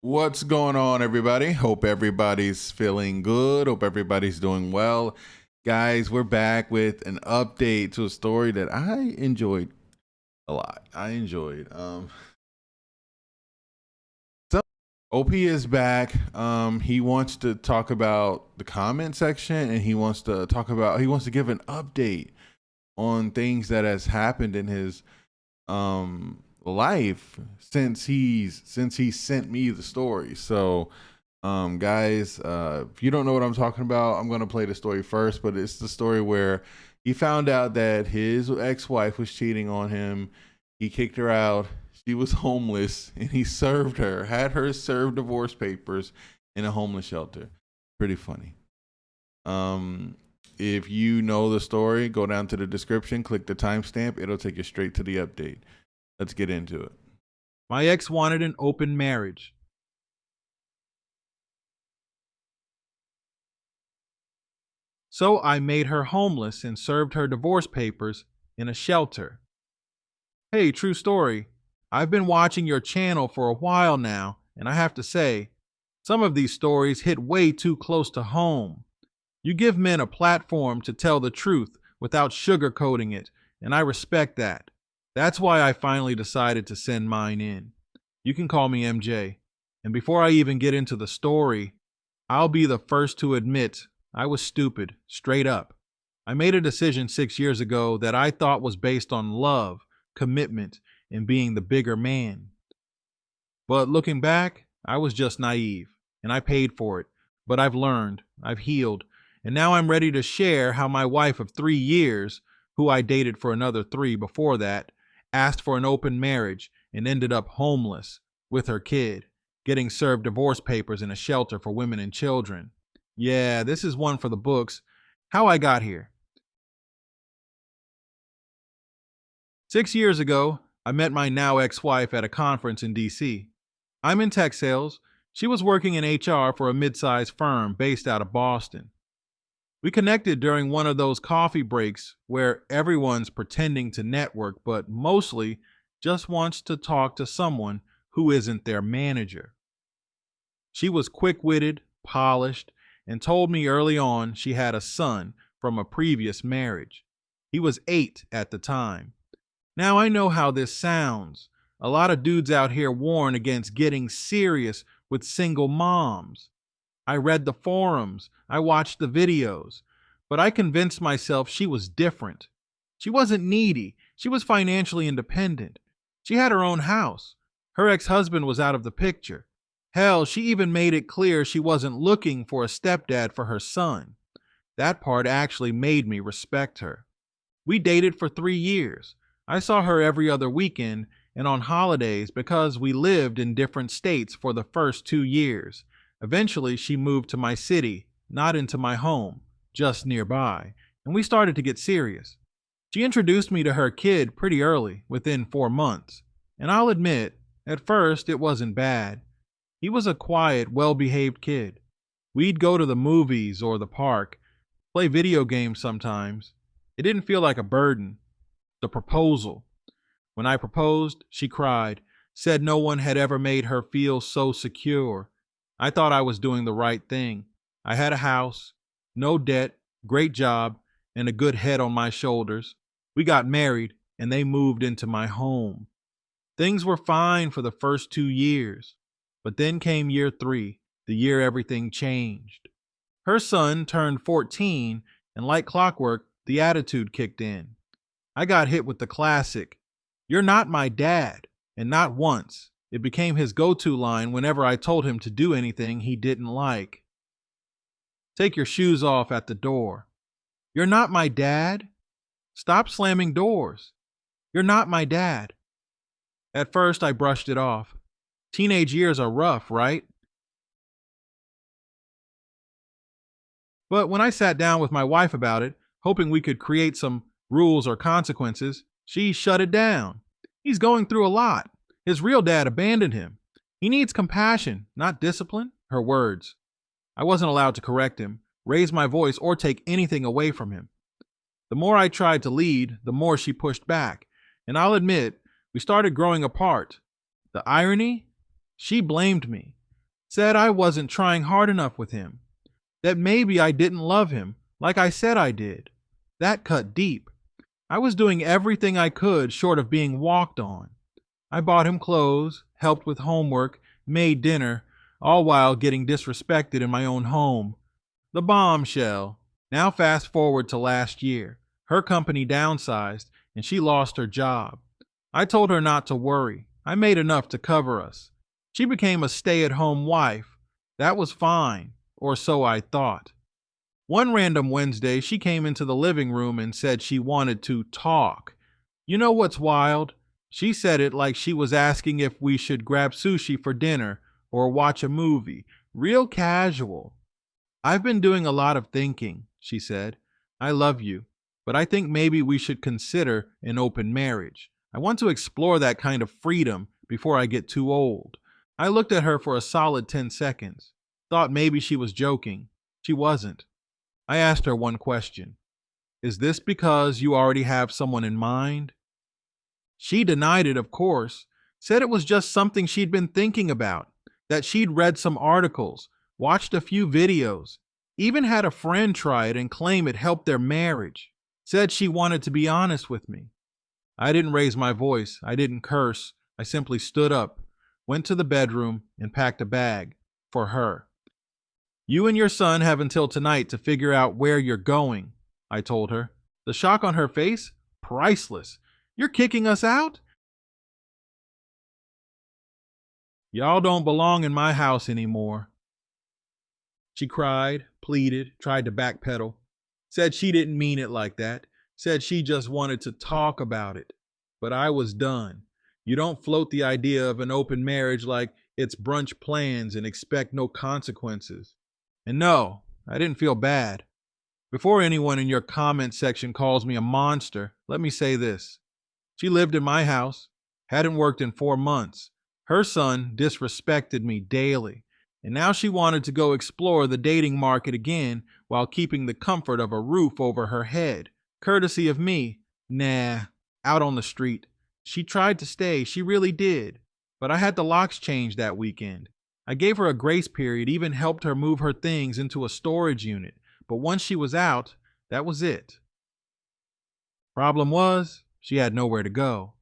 What's going on, everybody? Hope everybody's feeling good. Hope everybody's doing well. Guys, we're back with an update to a story that I enjoyed a lot. So OP is back. He wants to talk about the comment section, and he wants to give an update on things that has happened in his life since he sent me the story. So guys, if you don't know what I'm talking about, I'm gonna play the story first, but it's the story where he found out that his ex-wife was cheating on him. He kicked her out. She was homeless, and he had her serve divorce papers in a homeless shelter. Pretty funny. um if you know the story, go down to the description, click the timestamp, it'll take you straight to the update. Let's get into it. My ex wanted an open marriage. So I made her homeless and served her divorce papers in a shelter. Hey, true story. I've been watching your channel for a while now, and I have to say, some of these stories hit way too close to home. You give men a platform to tell the truth without sugarcoating it, and I respect that. That's why I finally decided to send mine in. You can call me MJ. And before I even get into the story, I'll be the first to admit I was stupid, straight up. I made a decision 6 years ago that I thought was based on love, commitment, and being the bigger man. But looking back, I was just naive, and I paid for it. But I've learned, I've healed, and now I'm ready to share how my wife of 3 years, who I dated for another 3 before that, asked for an open marriage and ended up homeless with her kid, getting served divorce papers in a shelter for women and children. Yeah, this is one for the books. How I got here. 6 years ago, I met my now ex-wife at a conference in DC. I'm in tech sales. She was working in HR for a mid-sized firm based out of Boston. We connected during one of those coffee breaks where everyone's pretending to network, but mostly just wants to talk to someone who isn't their manager. She was quick-witted, polished, and told me early on she had a son from a previous marriage. He was 8 at the time. Now I know how this sounds. A lot of dudes out here warn against getting serious with single moms. I read the forums, I watched the videos, but I convinced myself she was different. She wasn't needy, she was financially independent. She had her own house. Her ex-husband was out of the picture. Hell, she even made it clear she wasn't looking for a stepdad for her son. That part actually made me respect her. We dated for 3 years. I saw her every other weekend and on holidays because we lived in different states for the first 2 years. Eventually, she moved to my city, not into my home, just nearby, and we started to get serious. She introduced me to her kid pretty early, within 4 months, and I'll admit, at first it wasn't bad. He was a quiet, well-behaved kid. We'd go to the movies or the park, play video games sometimes. It didn't feel like a burden. The proposal. When I proposed, she cried, said no one had ever made her feel so secure. I thought I was doing the right thing. I had a house, no debt, great job, and a good head on my shoulders. We got married, and they moved into my home. Things were fine for the first 2 years. But then came year 3, the year everything changed. Her son turned 14, and like clockwork, the attitude kicked in. I got hit with the classic, "You're not my dad," and not once. It became his go-to line whenever I told him to do anything he didn't like. Take your shoes off at the door. "You're not my dad." Stop slamming doors. "You're not my dad." At first, I brushed it off. Teenage years are rough, right? But when I sat down with my wife about it, hoping we could create some rules or consequences, she shut it down. He's going through a lot. His real dad abandoned him. He needs compassion, not discipline. Her words. I wasn't allowed to correct him, raise my voice, or take anything away from him. The more I tried to lead, the more she pushed back. And I'll admit, we started growing apart. The irony? She blamed me. Said I wasn't trying hard enough with him, that maybe I didn't love him like I said I did. That cut deep. I was doing everything I could short of being walked on. I bought him clothes, helped with homework, made dinner, all while getting disrespected in my own home. The bombshell. Now fast forward to last year. Her company downsized and she lost her job. I told her not to worry. I made enough to cover us. She became a stay-at-home wife. That was fine, or so I thought. One random Wednesday, she came into the living room and said she wanted to talk. You know what's wild? She said it like she was asking if we should grab sushi for dinner or watch a movie. Real casual. I've been doing a lot of thinking, she said. I love you, but I think maybe we should consider an open marriage. I want to explore that kind of freedom before I get too old. I looked at her for a solid 10 seconds. Thought maybe she was joking. She wasn't. I asked her one question. Is this because you already have someone in mind? She denied it, of course, said it was just something she'd been thinking about, that she'd read some articles, watched a few videos, even had a friend try it and claim it helped their marriage. Said she wanted to be honest with me. I didn't raise my voice. I didn't curse. I simply stood up, went to the bedroom, and packed a bag for her. You and your son have until tonight to figure out where you're going, I told her. The shock on her face? Priceless. You're kicking us out? Y'all don't belong in my house anymore. She cried, pleaded, tried to backpedal. Said she didn't mean it like that. Said she just wanted to talk about it. But I was done. You don't float the idea of an open marriage like it's brunch plans and expect no consequences. And no, I didn't feel bad. Before anyone in your comment section calls me a monster, let me say this. She lived in my house, hadn't worked in 4 months. Her son disrespected me daily, and now she wanted to go explore the dating market again while keeping the comfort of a roof over her head. Courtesy of me, nah, out on the street. She tried to stay, she really did, but I had the locks changed that weekend. I gave her a grace period, even helped her move her things into a storage unit, but once she was out, that was it. Problem was, she had nowhere to go.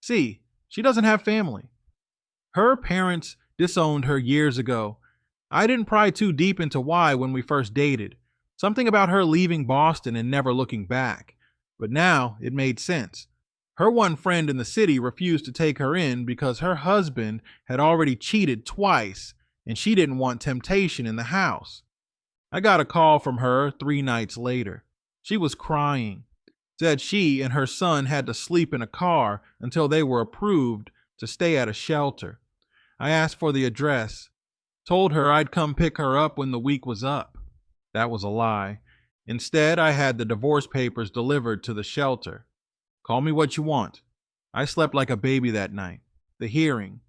See, she doesn't have family. Her parents disowned her years ago. I didn't pry too deep into why when we first dated. Something about her leaving Boston and never looking back. But now it made sense. Her one friend in the city refused to take her in because her husband had already cheated twice and she didn't want temptation in the house. I got a call from her 3 nights later. She was crying. Said she and her son had to sleep in a car until they were approved to stay at a shelter. I asked for the address. Told her I'd come pick her up when the week was up. That was a lie. Instead, I had the divorce papers delivered to the shelter. Call me what you want. I slept like a baby that night. The hearing.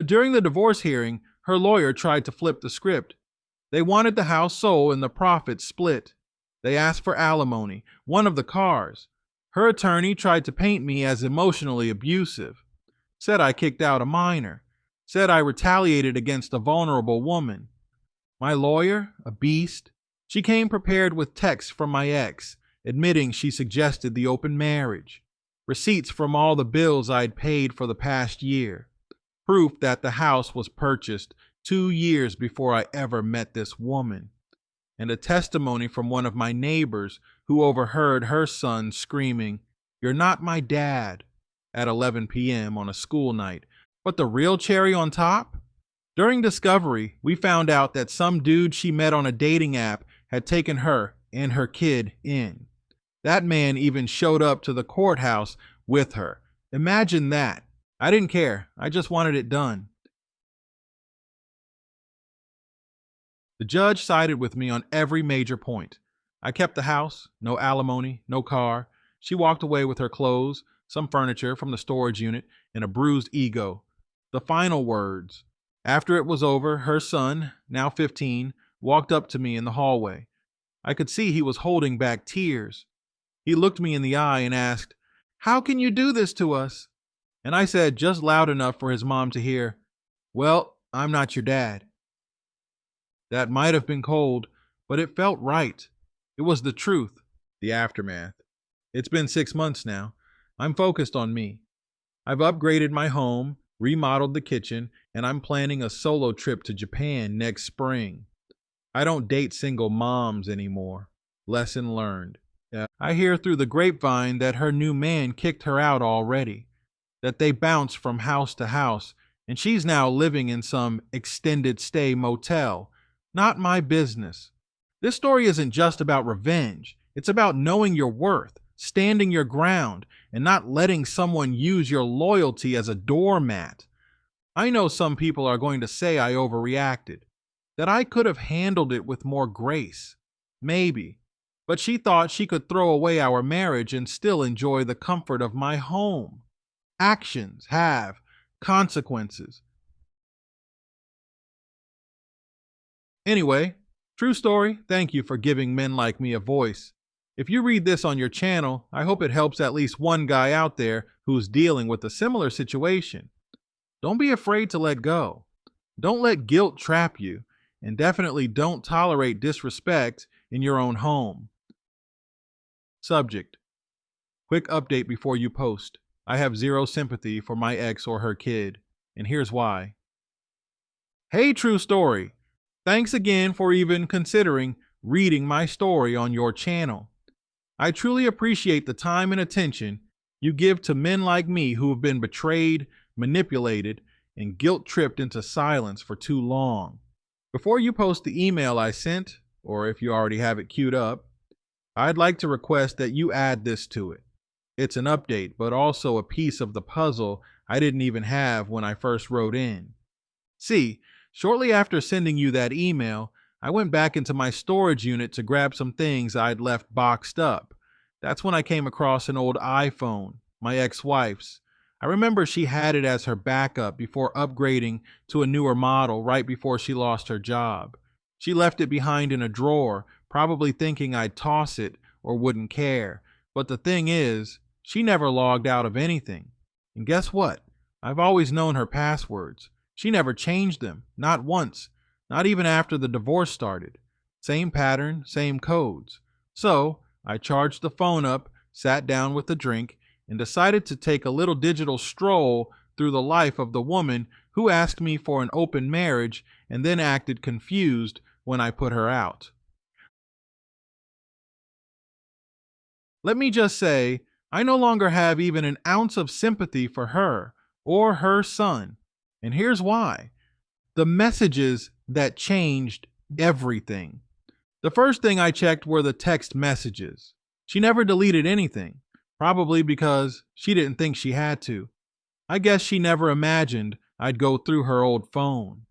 During the divorce hearing, her lawyer tried to flip the script. They wanted the house sold and the profits split. They asked for alimony, one of the cars. Her attorney tried to paint me as emotionally abusive. Said I kicked out a minor. Said I retaliated against a vulnerable woman. My lawyer, a beast. She came prepared with texts from my ex, admitting she suggested the open marriage. Receipts from all the bills I'd paid for the past year. Proof that the house was purchased 2 years before I ever met this woman. And a testimony from one of my neighbors who overheard her son screaming, "You're not my dad," at 11 p.m. on a school night. But the real cherry on top? During discovery, we found out that some dude she met on a dating app had taken her and her kid in. That man even showed up to the courthouse with her. Imagine that. I didn't care. I just wanted it done. The judge sided with me on every major point. I kept the house, no alimony, no car. She walked away with her clothes, some furniture from the storage unit, and a bruised ego. The final words. After it was over, her son, now 15, walked up to me in the hallway. I could see he was holding back tears. He looked me in the eye and asked, "How can you do this to us?" And I said just loud enough for his mom to hear, "Well, I'm not your dad." That might have been cold, but it felt right. It was the truth. The aftermath. It's been 6 months now. I'm focused on me. I've upgraded my home, remodeled the kitchen, and I'm planning a solo trip to Japan next spring. I don't date single moms anymore. Lesson learned. I hear through the grapevine that her new man kicked her out already, that they bounced from house to house, and she's now living in some extended stay motel. Not my business. This story isn't just about revenge, it's about knowing your worth, standing your ground, and not letting someone use your loyalty as a doormat. I know some people are going to say I overreacted, that I could have handled it with more grace. Maybe. But she thought she could throw away our marriage and still enjoy the comfort of my home. Actions have consequences. Anyway, true story, thank you for giving men like me a voice. If you read this on your channel, I hope it helps at least one guy out there who's dealing with a similar situation. Don't be afraid to let go. Don't let guilt trap you, and definitely don't tolerate disrespect in your own home. Subject. Quick update before you post. I have zero sympathy for my ex or her kid, and here's why. Hey, true story. Thanks again for even considering reading my story on your channel. I truly appreciate the time and attention you give to men like me who have been betrayed, manipulated, and guilt-tripped into silence for too long. Before you post the email I sent, or if you already have it queued up, I'd like to request that you add this to it. It's an update, but also a piece of the puzzle I didn't even have when I first wrote in. See, shortly after sending you that email, I went back into my storage unit to grab some things I'd left boxed up. That's when I came across an old iPhone, my ex-wife's. I remember she had it as her backup before upgrading to a newer model right before she lost her job. She left it behind in a drawer, probably thinking I'd toss it or wouldn't care. But the thing is, she never logged out of anything. And guess what? I've always known her passwords. She never changed them, not once, not even after the divorce started. Same pattern, same codes. So I charged the phone up, sat down with a drink, and decided to take a little digital stroll through the life of the woman who asked me for an open marriage and then acted confused when I put her out. Let me just say, I no longer have even an ounce of sympathy for her or her son. And here's why. The messages that changed everything. The first thing I checked were the text messages. She never deleted anything, probably because she didn't think she had to. I guess she never imagined I'd go through her old phone.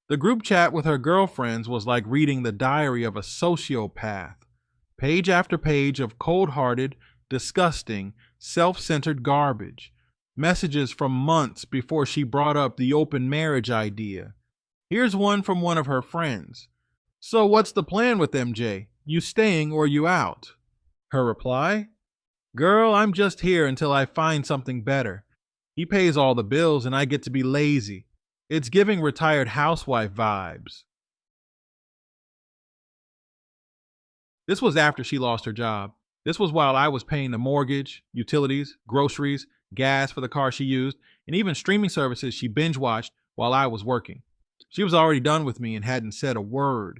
The group chat with her girlfriends was like reading the diary of a sociopath. Page after page of cold-hearted, disgusting, self-centered garbage. Messages from months before she brought up the open marriage idea. Here's one from one of her friends. So what's the plan with MJ? You staying or you out? Her reply? Girl, I'm just here until I find something better. He pays all the bills and I get to be lazy. It's giving retired housewife vibes. This was after she lost her job. This was while I was paying the mortgage, utilities, groceries, gas for the car she used, and even streaming services she binge watched while I was working. She was already done with me and hadn't said a word.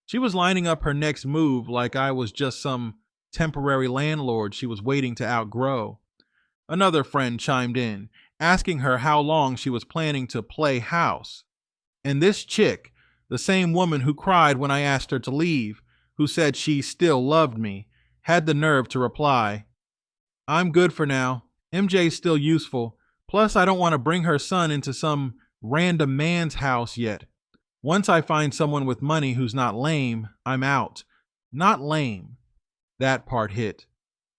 She was lining up her next move like I was just some temporary landlord she was waiting to outgrow. Another friend chimed in, asking her how long she was planning to play house. And this chick, the same woman who cried when I asked her to leave, who said she still loved me, had the nerve to reply, I'm good for now. MJ's still useful. Plus, I don't want to bring her son into some random man's house yet. Once I find someone with money who's not lame, I'm out. Not lame. That part hit.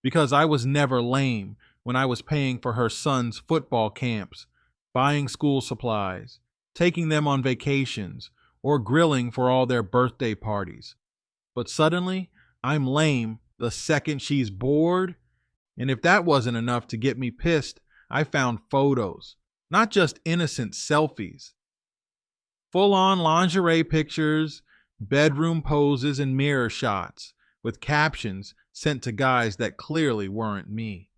Because I was never lame when I was paying for her son's football camps, buying school supplies, taking them on vacations, or grilling for all their birthday parties. But suddenly, I'm lame the second she's bored. And if that wasn't enough to get me pissed, I found photos, not just innocent selfies. Full-on lingerie pictures, bedroom poses and mirror shots with captions sent to guys that clearly weren't me.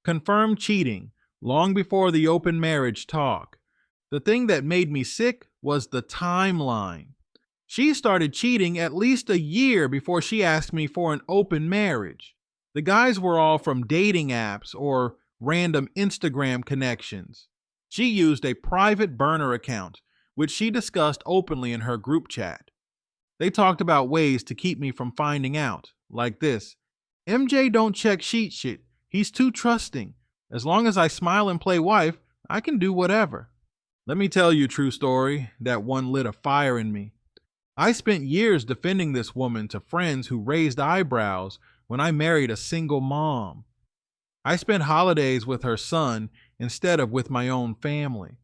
Confirmed cheating long before the open marriage talk. The thing that made me sick was the timeline. She started cheating at least a year before she asked me for an open marriage. The guys were all from dating apps or random Instagram connections. She used a private burner account, which she discussed openly in her group chat. They talked about ways to keep me from finding out, like this: MJ don't check sheet shit. He's too trusting. As long as I smile and play wife, I can do whatever. Let me tell you a true story. That one lit a fire in me. I spent years defending this woman to friends who raised eyebrows when I married a single mom. I spent holidays with her son instead of with my own family.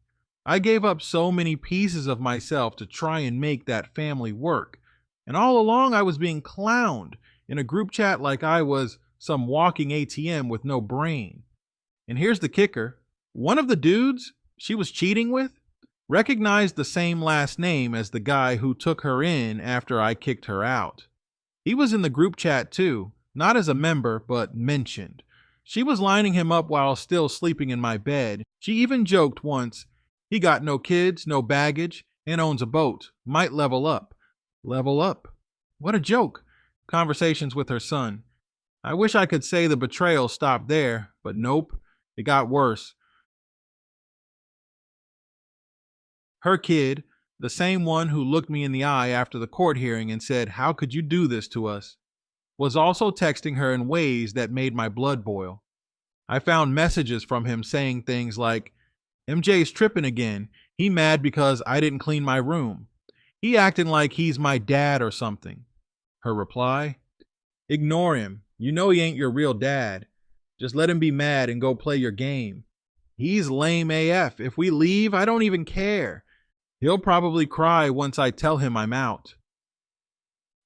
I gave up so many pieces of myself to try and make that family work. And all along, I was being clowned in a group chat like I was some walking ATM with no brain. And here's the kicker: one of the dudes she was cheating with recognized the same last name as the guy who took her in after I kicked her out. He was in the group chat too, not as a member, but mentioned. She was lining him up while still sleeping in my bed. She even joked once, he got no kids, no baggage, and owns a boat. Might level up. Level up. What a joke. Conversations with her son. I wish I could say the betrayal stopped there, but nope, it got worse. Her kid, the same one who looked me in the eye after the court hearing and said, "How could you do this to us?" was also texting her in ways that made my blood boil. I found messages from him saying things like, MJ's tripping again. He mad because I didn't clean my room. He acting like he's my dad or something. Her reply, ignore him. You know he ain't your real dad. Just let him be mad and go play your game. He's lame AF. If we leave, I don't even care. He'll probably cry once I tell him I'm out.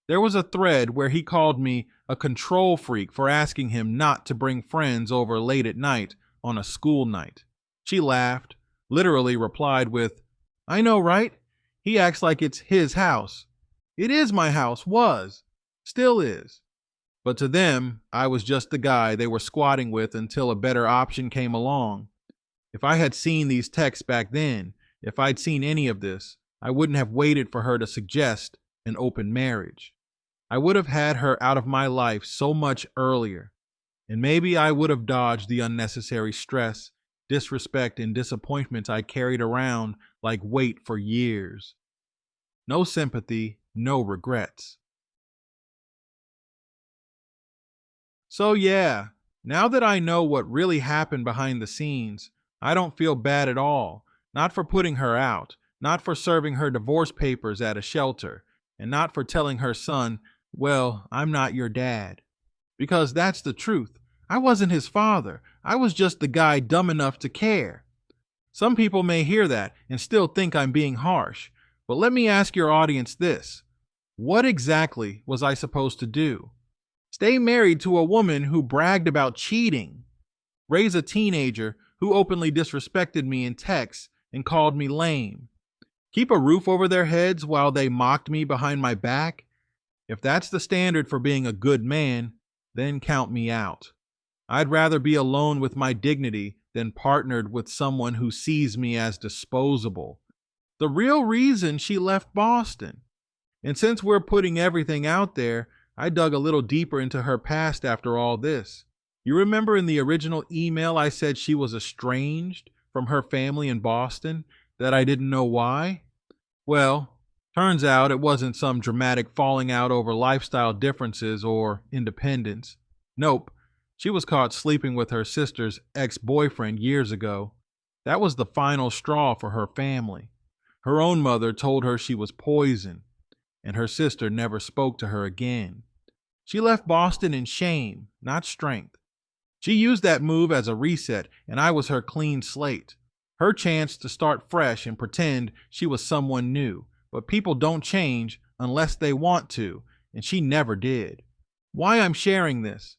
There was a thread where he called me a control freak for asking him not to bring friends over late at night on a school night. She laughed, literally replied with, I know, right? He acts like it's his house. It is my house, was, still is. But to them, I was just the guy they were squatting with until a better option came along. If I had seen these texts back then, if I'd seen any of this, I wouldn't have waited for her to suggest an open marriage. I would have had her out of my life so much earlier, and maybe I would have dodged the unnecessary stress, disrespect, and disappointment I carried around like weight for years. No sympathy, no regrets. So yeah, now that I know what really happened behind the scenes, I don't feel bad at all. Not for putting her out, not for serving her divorce papers at a shelter, and not for telling her son, well, I'm not your dad. Because that's the truth. I wasn't his father. I was just the guy dumb enough to care. Some people may hear that and still think I'm being harsh, but let me ask your audience this. What exactly was I supposed to do? Stay married to a woman who bragged about cheating? Raise a teenager who openly disrespected me in texts and called me lame? Keep a roof over their heads while they mocked me behind my back? If that's the standard for being a good man, then count me out. I'd rather be alone with my dignity than partnered with someone who sees me as disposable. The real reason she left Boston. And since we're putting everything out there, I dug a little deeper into her past after all this. You remember in the original email I said she was estranged from her family in Boston, that I didn't know why? Well, turns out it wasn't some dramatic falling out over lifestyle differences or independence. Nope, she was caught sleeping with her sister's ex-boyfriend years ago. That was the final straw for her family. Her own mother told her she was poison, and her sister never spoke to her again. She left Boston in shame, not strength. She used that move as a reset, and I was her clean slate. Her chance to start fresh and pretend she was someone new. But people don't change unless they want to, and she never did. Why I'm sharing this?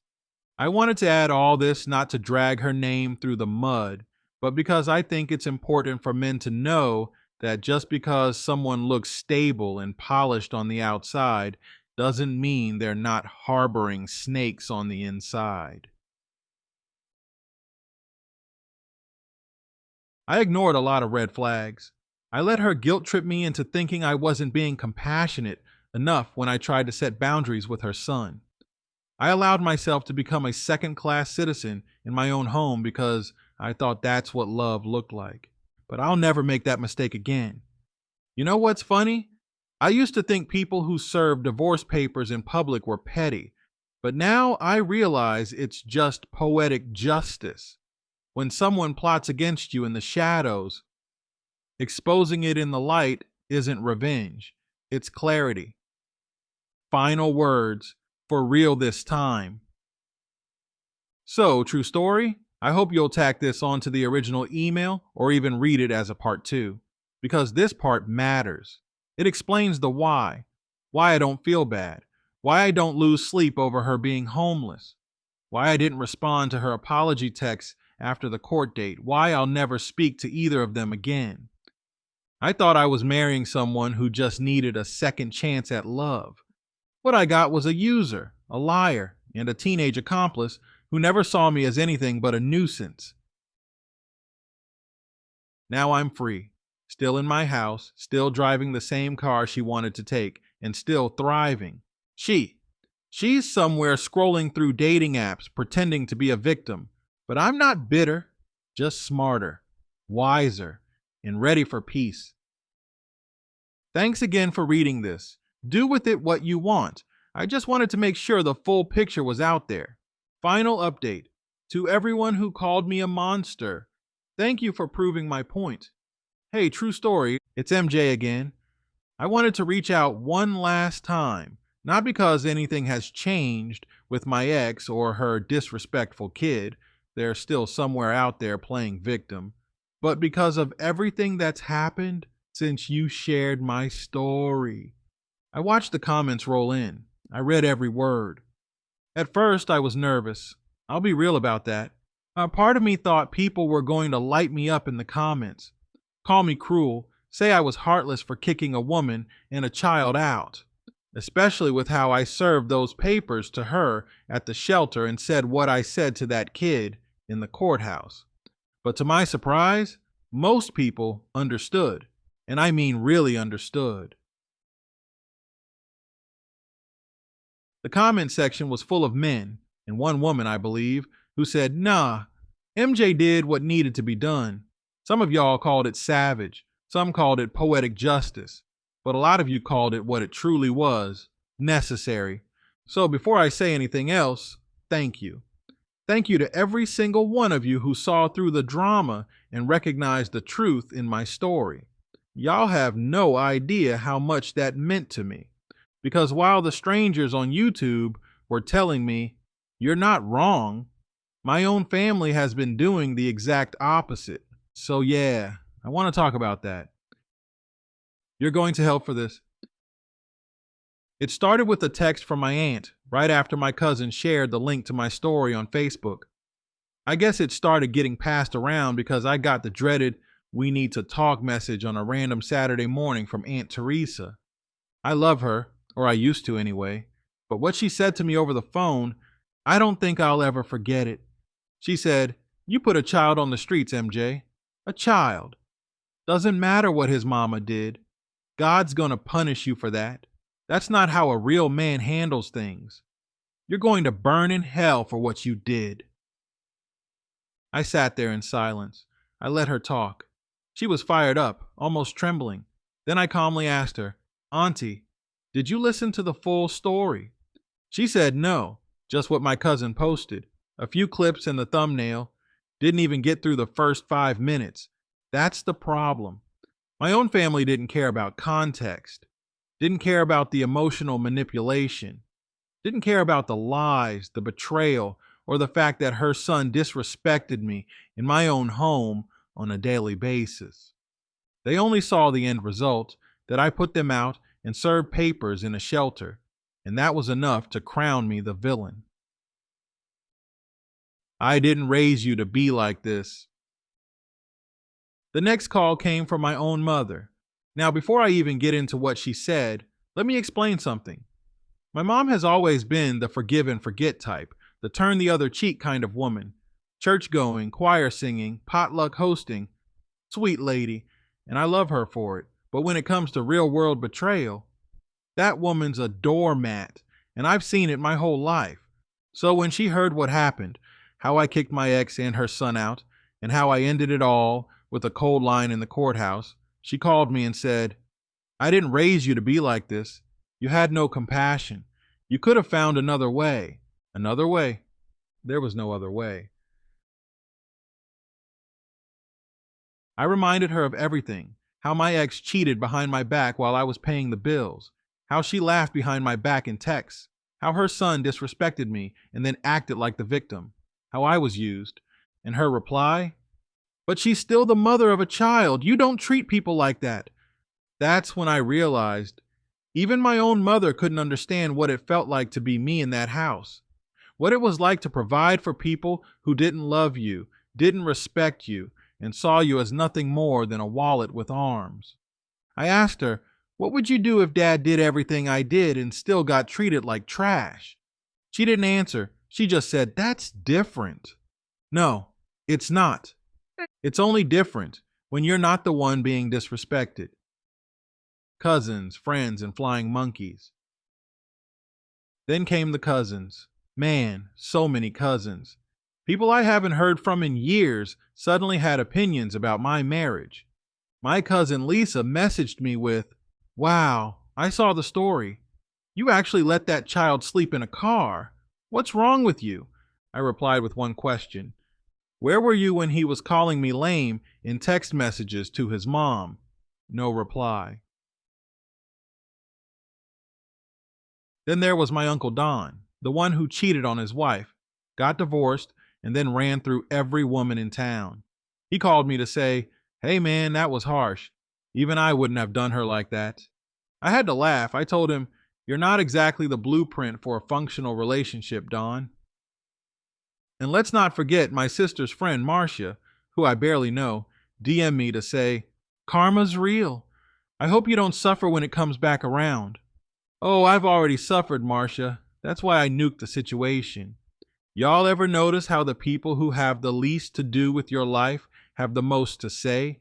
I wanted to add all this not to drag her name through the mud, but because I think it's important for men to know that just because someone looks stable and polished on the outside doesn't mean they're not harboring snakes on the inside. I ignored a lot of red flags. I let her guilt trip me into thinking I wasn't being compassionate enough when I tried to set boundaries with her son. I allowed myself to become a second class citizen in my own home because I thought that's what love looked like. But I'll never make that mistake again. You know what's funny? I used to think people who served divorce papers in public were petty, but now I realize it's just poetic justice. When someone plots against you in the shadows, exposing it in the light isn't revenge, it's clarity. Final words, for real this time. So, true story? I hope you'll tack this onto the original email or even read it as a part 2, because this part matters. It explains the why I don't feel bad, why I don't lose sleep over her being homeless, why I didn't respond to her apology text after the court date, why I'll never speak to either of them again. I thought I was marrying someone who just needed a second chance at love. What I got was a user, a liar, and a teenage accomplice who never saw me as anything but a nuisance. Now I'm free, still in my house, still driving the same car she wanted to take, and still thriving. She's somewhere scrolling through dating apps pretending to be a victim, but I'm not bitter, just smarter, wiser, and ready for peace. Thanks again for reading this. Do with it what you want. I just wanted to make sure the full picture was out there. Final update. To everyone who called me a monster, thank you for proving my point. Hey, true story, it's MJ again. I wanted to reach out one last time, not because anything has changed with my ex or her disrespectful kid, they're still somewhere out there playing victim, but because of everything that's happened since you shared my story. I watched the comments roll in. I read every word. At first, I was nervous. I'll be real about that. A part of me thought people were going to light me up in the comments, call me cruel, say I was heartless for kicking a woman and a child out, especially with how I served those papers to her at the shelter and said what I said to that kid in the courthouse. But to my surprise, most people understood, and I mean really understood. The comment section was full of men, and one woman, I believe, who said, "Nah, MJ did what needed to be done." Some of y'all called it savage, some called it poetic justice, but a lot of you called it what it truly was, necessary. So before I say anything else, thank you. Thank you to every single one of you who saw through the drama and recognized the truth in my story. Y'all have no idea how much that meant to me. Because while the strangers on YouTube were telling me, "You're not wrong," my own family has been doing the exact opposite. So yeah, I want to talk about that. You're going to hell for this. It started with a text from my aunt right after my cousin shared the link to my story on Facebook. I guess it started getting passed around because I got the dreaded "we need to talk" message on a random Saturday morning from Aunt Teresa. I love her, or I used to anyway, but what she said to me over the phone, I don't think I'll ever forget it. She said, "You put a child on the streets, MJ. A child. Doesn't matter what his mama did. God's gonna punish you for that. That's not how a real man handles things. You're going to burn in hell for what you did." I sat there in silence. I let her talk. She was fired up, almost trembling. Then I calmly asked her, "Auntie, did you listen to the full story?" She said no, just what my cousin posted. A few clips and the thumbnail. Didn't even get through the first 5 minutes. That's the problem. My own family didn't care about context. Didn't care about the emotional manipulation. Didn't care about the lies, the betrayal, or the fact that her son disrespected me in my own home on a daily basis. They only saw the end result, that I put them out and served papers in a shelter, and that was enough to crown me the villain. I didn't raise you to be like this. The next call came from my own mother. Now, before I even get into what she said, let me explain something. My mom has always been the forgive and forget type, the turn the other cheek kind of woman. Church going, choir singing, potluck hosting, sweet lady, and I love her for it. But when it comes to real world betrayal, that woman's a doormat, and I've seen it my whole life. So when she heard what happened, how I kicked my ex and her son out, and how I ended it all with a cold line in the courthouse, she called me and said, I didn't raise you to be like this. You had no compassion. You could have found another way. Another way. There was no other way. I reminded her of everything, how my ex cheated behind my back while I was paying the bills, how she laughed behind my back in texts, how her son disrespected me and then acted like the victim, how I was used. And her reply, but she's still the mother of a child. You don't treat people like that. That's when I realized even my own mother couldn't understand what it felt like to be me in that house, what it was like to provide for people who didn't love you, didn't respect you, and saw you as nothing more than a wallet with arms. I asked her, what would you do if Dad did everything I did and still got treated like trash? She didn't answer. She just said, that's different. No, it's not. It's only different when you're not the one being disrespected. Cousins, friends, and flying monkeys. Then came the cousins. Man, so many cousins. People I haven't heard from in years suddenly had opinions about my marriage. My cousin Lisa messaged me with, wow, I saw the story. You actually let that child sleep in a car. What's wrong with you? I replied with one question. Where were you when he was calling me lame in text messages to his mom? No reply. Then there was my Uncle Don, the one who cheated on his wife, got divorced, and then ran through every woman in town. He called me to say, hey man, that was harsh. Even I wouldn't have done her like that. I had to laugh. I told him, you're not exactly the blueprint for a functional relationship, Don. And let's not forget my sister's friend, Marcia, who I barely know, DM'd me to say, karma's real. I hope you don't suffer when it comes back around. Oh, I've already suffered, Marcia. That's why I nuked the situation. Y'all ever notice how the people who have the least to do with your life have the most to say?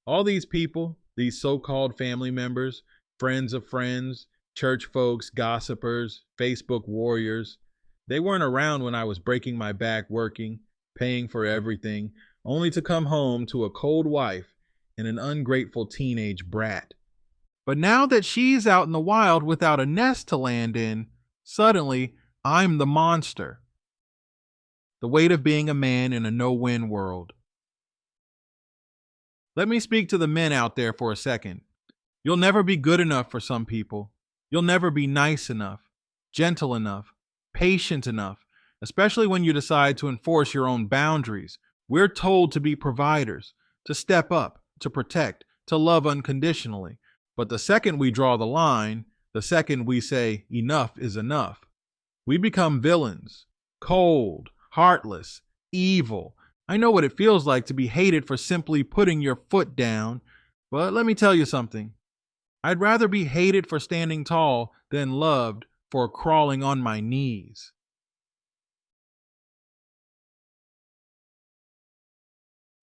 All these people, these so-called family members, friends of friends, church folks, gossipers, Facebook warriors, they weren't around when I was breaking my back working, paying for everything, only to come home to a cold wife and an ungrateful teenage brat. But now that she's out in the wild without a nest to land in, suddenly I'm the monster. The weight of being a man in a no-win world. Let me speak to the men out there for a second. You'll never be good enough for some people. You'll never be nice enough, gentle enough, patient enough, especially when you decide to enforce your own boundaries. We're told to be providers, to step up, to protect, to love unconditionally. But the second we draw the line, the second we say enough is enough, we become villains, cold, heartless, evil. I know what it feels like to be hated for simply putting your foot down, but let me tell you something. I'd rather be hated for standing tall than loved for crawling on my knees.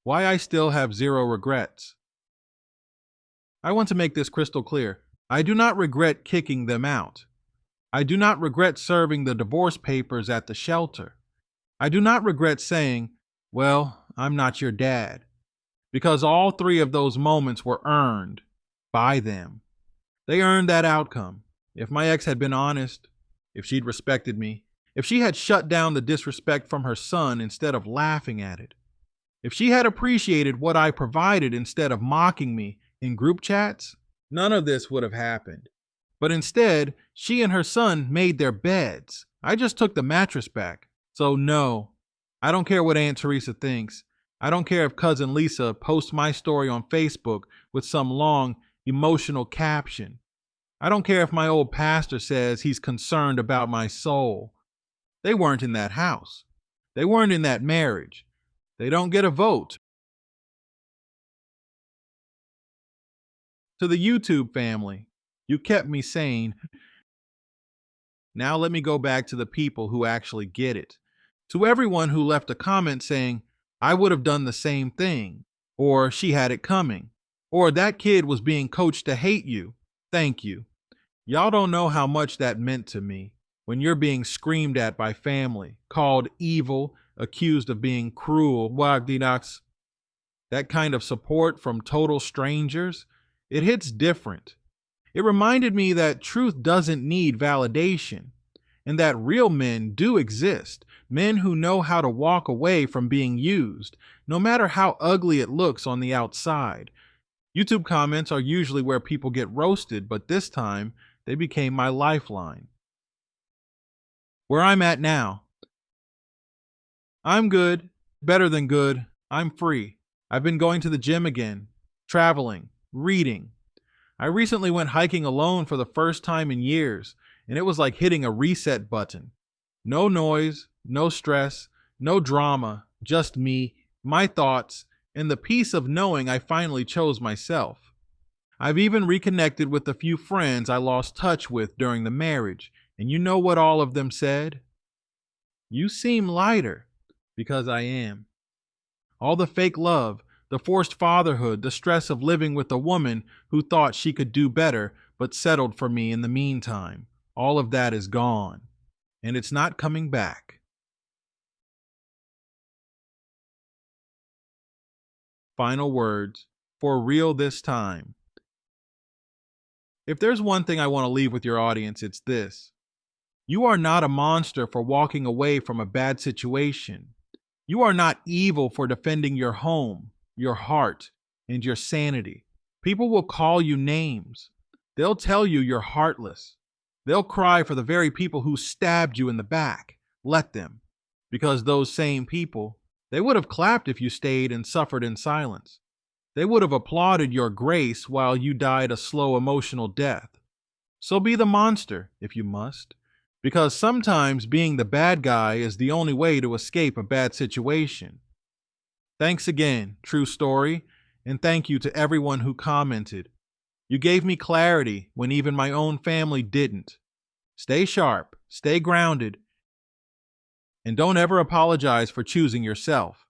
Why I still have zero regrets. I want to make this crystal clear. I do not regret kicking them out. I do not regret serving the divorce papers at the shelter. I do not regret saying, well, I'm not your dad, because all three of those moments were earned by them. They earned that outcome. If my ex had been honest, if she'd respected me, if she had shut down the disrespect from her son instead of laughing at it, if she had appreciated what I provided instead of mocking me in group chats, none of this would have happened. But instead, she and her son made their beds. I just took the mattress back. So no, I don't care what Aunt Teresa thinks. I don't care if Cousin Lisa posts my story on Facebook with some long, emotional caption. I don't care if my old pastor says he's concerned about my soul. They weren't in that house. They weren't in that marriage. They don't get a vote To the YouTube family, you kept me sane. Now let me go back to the people who actually get it. To everyone who left a comment saying, I would have done the same thing, or she had it coming, or that kid was being coached to hate you, thank you. Y'all don't know how much that meant to me when you're being screamed at by family, called evil, accused of being cruel, Wagdinox. That kind of support from total strangers, it hits different. It reminded me that truth doesn't need validation and that real men do exist, men who know how to walk away from being used, no matter how ugly it looks on the outside. YouTube comments are usually where people get roasted, but this time they became my lifeline. Where I'm at now, I'm good, better than good, I'm free. I've been going to the gym again, traveling, reading. I recently went hiking alone for the first time in years, and it was like hitting a reset button. No noise, no stress, no drama, just me, my thoughts, and the peace of knowing I finally chose myself. I've even reconnected with a few friends I lost touch with during the marriage, and you know what all of them said? You seem lighter, because I am. All the fake love, the forced fatherhood, the stress of living with a woman who thought she could do better but settled for me in the meantime, all of that is gone, and it's not coming back. Final words, for real this time. If there's one thing I want to leave with your audience, it's this. You are not a monster for walking away from a bad situation. You are not evil for defending your home, your heart, and your sanity. People will call you names. They'll tell you you're heartless. They'll cry for the very people who stabbed you in the back. Let them. Because those same people, they would have clapped if you stayed and suffered in silence. They would have applauded your grace while you died a slow emotional death. So be the monster, if you must. Because sometimes being the bad guy is the only way to escape a bad situation. Thanks again, True Story, and thank you to everyone who commented. You gave me clarity when even my own family didn't. Stay sharp, stay grounded, and don't ever apologize for choosing yourself.